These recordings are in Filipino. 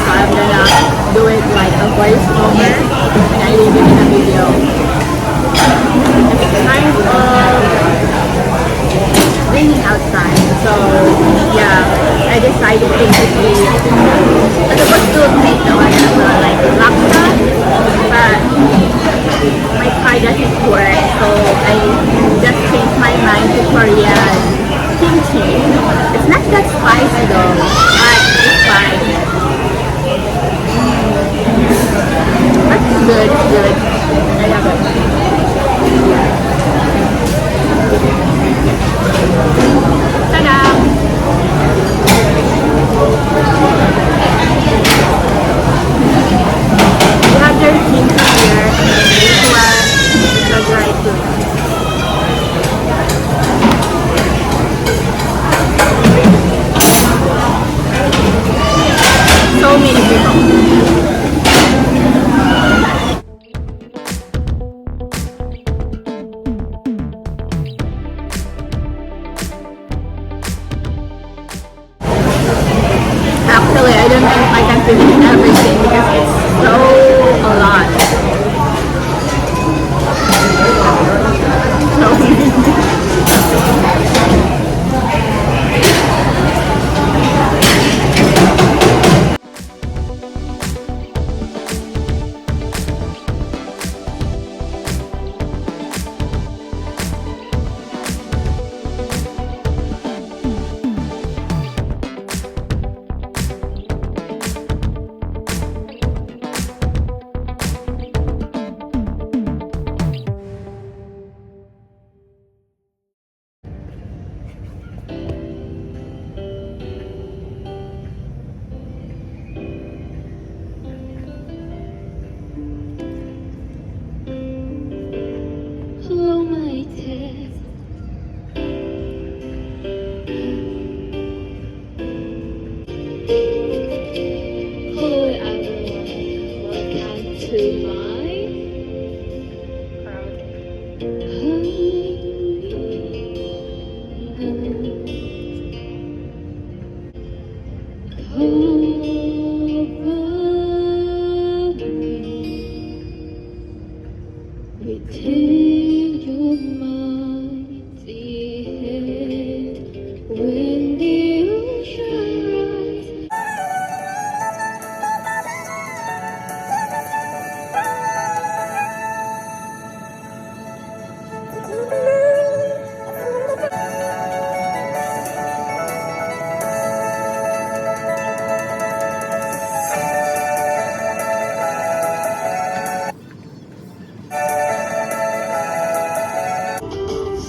so I'm gonna do it like a voice over and I leave it in a video. It's kind of raining outside, so yeah, I decided basically I supposed to make the one as a like laksa, but my car doesn't work, so I just changed my mind to Korean kimchi. It's not that spicy though, but it's fine. But it's good, it's good. I love it. Ta-da! We have their kimchi here, and this one is a dry fruit. So many people. Actually, I don't know if I can finish everything because it's so a lot.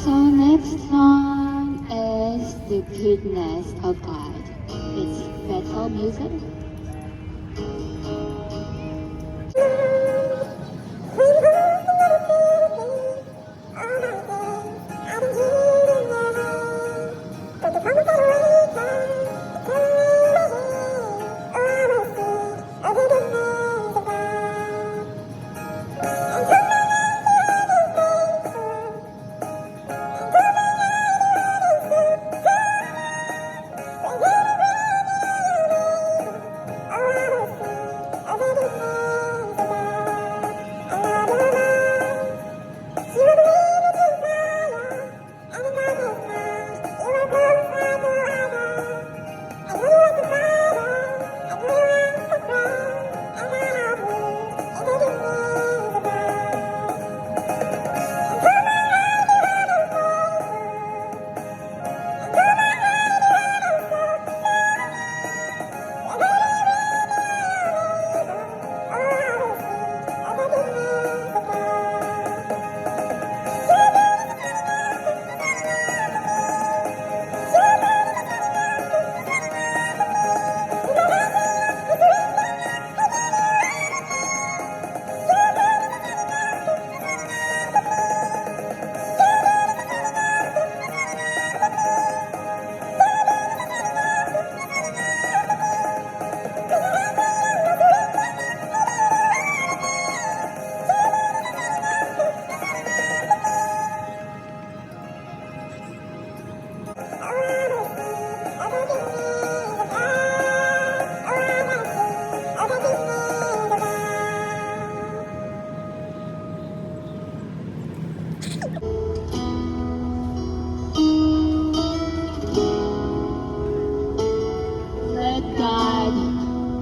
So next song is The Goodness of God. It's Bethel music.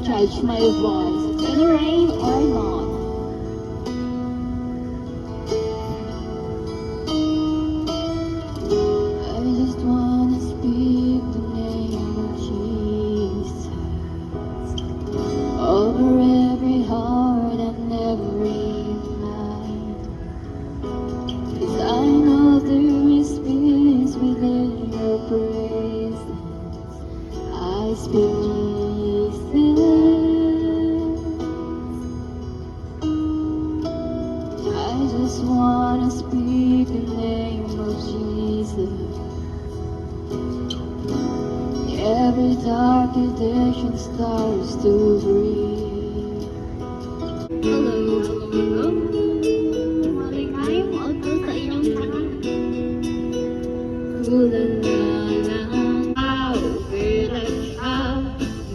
judge my voice, any rain or not. I just wanna speak the name of Jesus over every heart and every mind. 'Cause I know there is peace within your presence. I speak Jesus. I just wanna speak the name of Jesus. Every dark addiction starts to breathe. Hello, hello, hello. Morning time, also sa inyong lahat. Ooh-la-la-la. Ciao, bella ciao,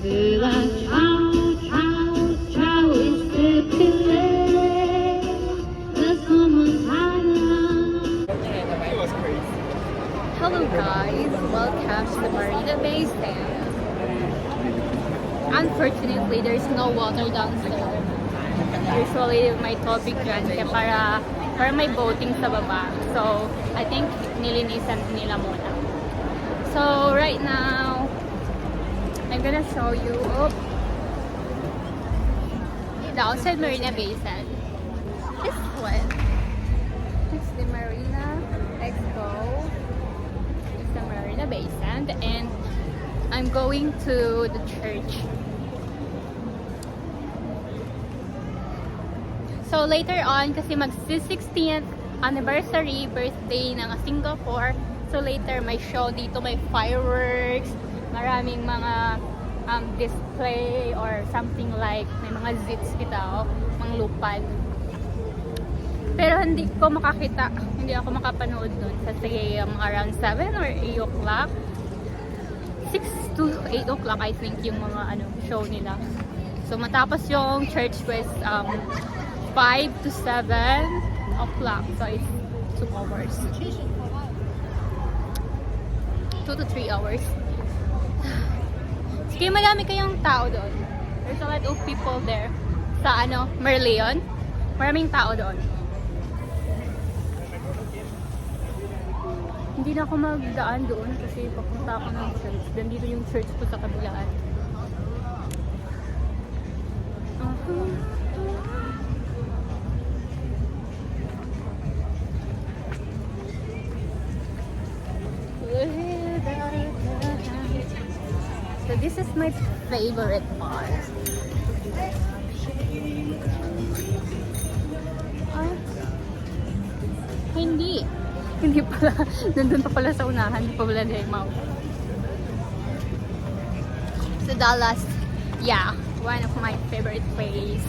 bella ciao, ciao, ciao, it's the delay. Let's come on, Hello guys, welcome to the Marina Bay Sands. Unfortunately, there's no water downstairs. Usually may tubig dyan kaya para may boating sa baba. So, I think nilinisan nila muna. So, right now, I'm gonna show you the outside Marina Bay Sands. This one. It's the Marina Expo. It's the Marina Bay Sands, and I'm going to the church. So later on, kasi mag-16th anniversary birthday ng Singapore. So later may show dito, may fireworks, maraming mga display or something like, may mga zits kita, mga lupad. Pero hindi ko makakita, hindi ako makapanood dun kasi around 7 or 8 o'clock. 6 to 8 o'clock I think yung mga show nila. So matapos yung church was 5 to 7 o'clock. So it's 2 hours. 2 to 3 hours. Sige, marami kayong tao doon. There's a lot of people there. Sa Merlion. Maraming tao doon. Hindi na ako magdaan doon kasi papunta ako ng church. Dito yung church ko sa kabilaan. So this is my favorite part. Hindi pala. Nandun pa pala sa unahan. Hindi pa pala Limaw. So Dallas, yeah, one of my favorite place.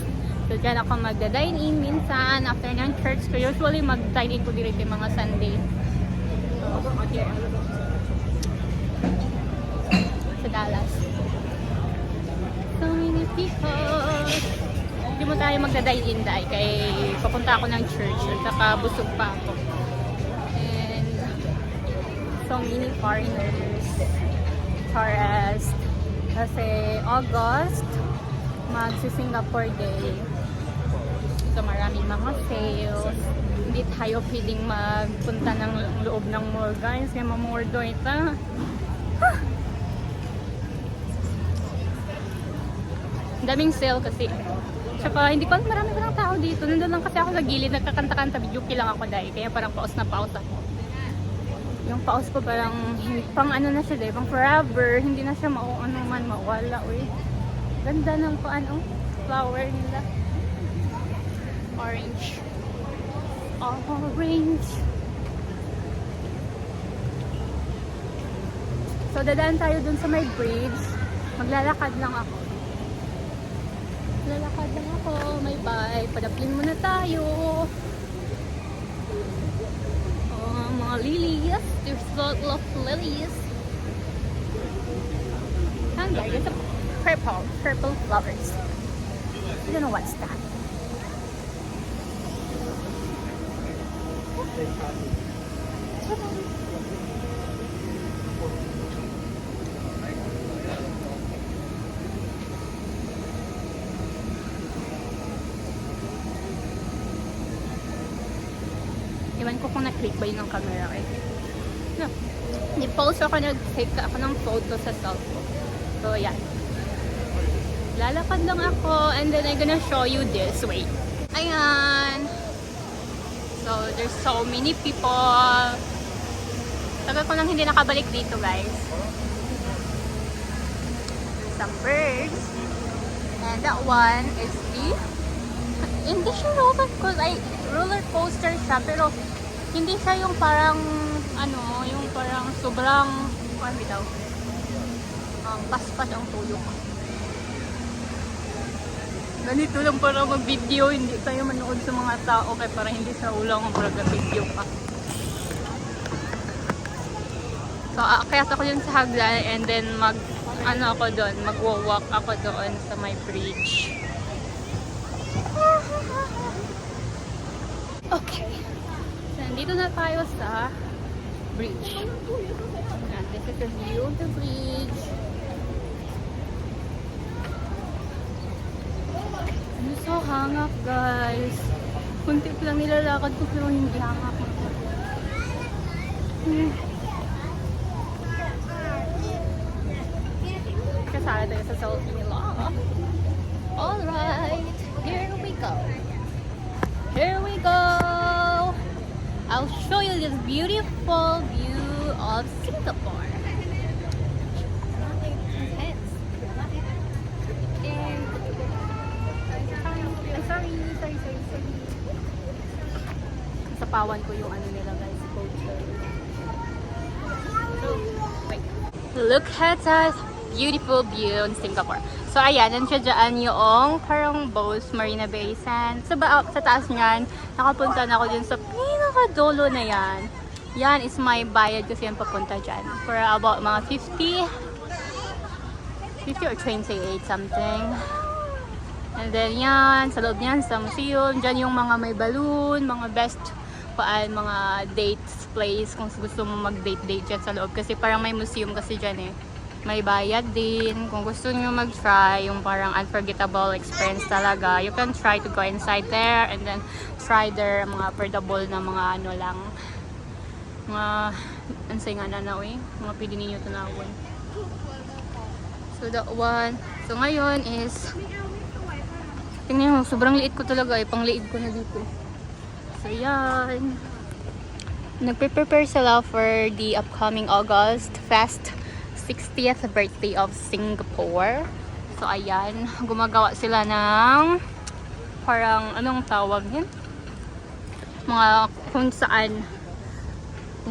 So dyan ako magda-dine-in minsan after ng church. So usually mag-dine-in ko dito yung mga Sunday. So here. Sa Dallas. So many people. Hindi mo tayo magda-dine-in dahil kay papunta ako ng church at saka busog pa ako. So many foreigners, tourists, kasi August, magsi-Singapore Day. So maraming mga sales. Hindi tayo pwedeng magpunta ng loob ng mall, guys. Kaya mamordo ito. Daming sale kasi. Tsaka hindi ko alam, marami pa ng tao dito. Nandun lang kasi ako sa gilid, nagkakanta-kanta, videoke lang ako dahil. Kaya parang paus na paus ako. Yung paus ko parang pang na siya dahil, pang forever, hindi na siya mawala. Uy, ganda ng flower nila. Orange. Orange. So dadaan tayo dun sa may bridge. Maglalakad lang ako. May bye. Padaplin muna tayo. Mga lilies. There's a lot of lilies. And there is a purple flowers. I don't know what's that. kung na-click ba yun ng camera eh. No. Ni-post ako, nag-take ako ng photo sa cellphone. So, yan. Lalakad lang ako and then I'm gonna show you this. Wait. Ayan. So, there's so many people. Tagal ko nang hindi nakabalik dito, guys. There's some birds. And that one is the... Hindi siya roller coaster siya, pero hindi siya yung parang, ano, yung parang sobrang, ano bitaw, paspas ang tuyo ko. Ganito lang para mag-video, hindi tayo manood sa mga tao, kaya para hindi sa ulang ang video pa. So, aakyat ako dun sa hagdan and then magwo-walk ako doon sa my bridge. Okay. So, nandito na tayo sa bridge. And this is the view of the bridge. I'm so hangap, guys. Kunti lang nilalakad ko pero hindi hangap. Kasala tayo sa selfie nila. Alright, here we go. Here we go. I'll show you this beautiful view of Singapore. Sorry. Sapawan ko yung ano nila, guys, culture. So, wait. Look at that beautiful view in Singapore. So, ayan, nandiyan dyan yung parang Bose Marina Bay Sands. Sa taas niyan, nakapunta na ako dun sa pinakadulo na yan. Yan is my bayad kasi yan papunta dyan. For about mga 50 or 28 something. And then yan, sa loob niyan, sa museum, dyan yung mga may balloon, mga best mga dates place kung gusto mo mag-date dyan sa loob. Kasi parang may museum kasi dyan eh. May bayad din. Kung gusto nyo mag-try, yung parang unforgettable experience talaga, you can try to go inside there and then try their mga affordable na mga ano lang. Mga, ansay nga na eh. Mga pwede ninyo tanawin. So that one. So ngayon is, tingnan mo, sobrang liit ko talaga eh. Pangliid ko na dito. So yan. Nagpe-prepare sila for the upcoming August Fest 60th birthday of Singapore. So ayan, gumagawa sila ng parang anong tawag yan? Mga kung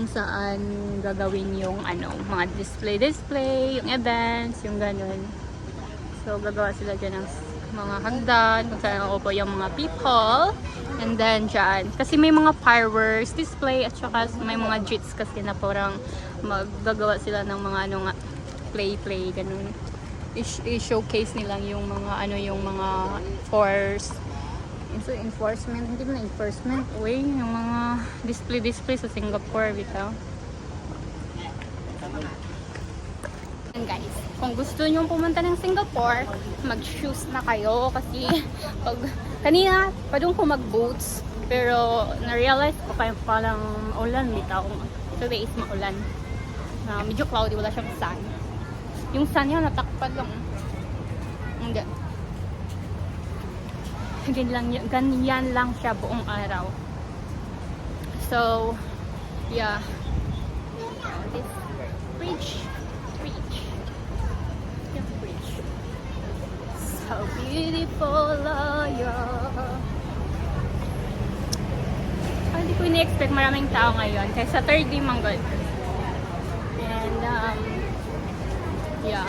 saan gagawin yung ano, mga display, yung events, yung ganun. So gagawa sila dyan ng mga hagdan, kung saan ako po yung mga people. And then dyan, kasi may mga fireworks display at saka may mga jets kasi na parang maggagawa sila ng mga ano nga, play, ganun. I-showcase nila yung mga ano, yung mga enforcement, hindi mo na enforcement, yung mga display sa Singapore, bitaw. And guys, kung gusto nyo pumunta ng Singapore, mag-shoes na kayo kasi kanina pa doon ko mag-boots pero na-realize ko parang ulan bitaw. Today is maulan. Medyo cloudy, wala siyang sun. Yung sun yun, natakpan lang. Hindi. Ganyan lang siya buong araw. So, yeah. This bridge. So beautiful, yeah. Hindi ko ini-expect maraming tao ngayon. Kaya sa third day manggod. And, yeah.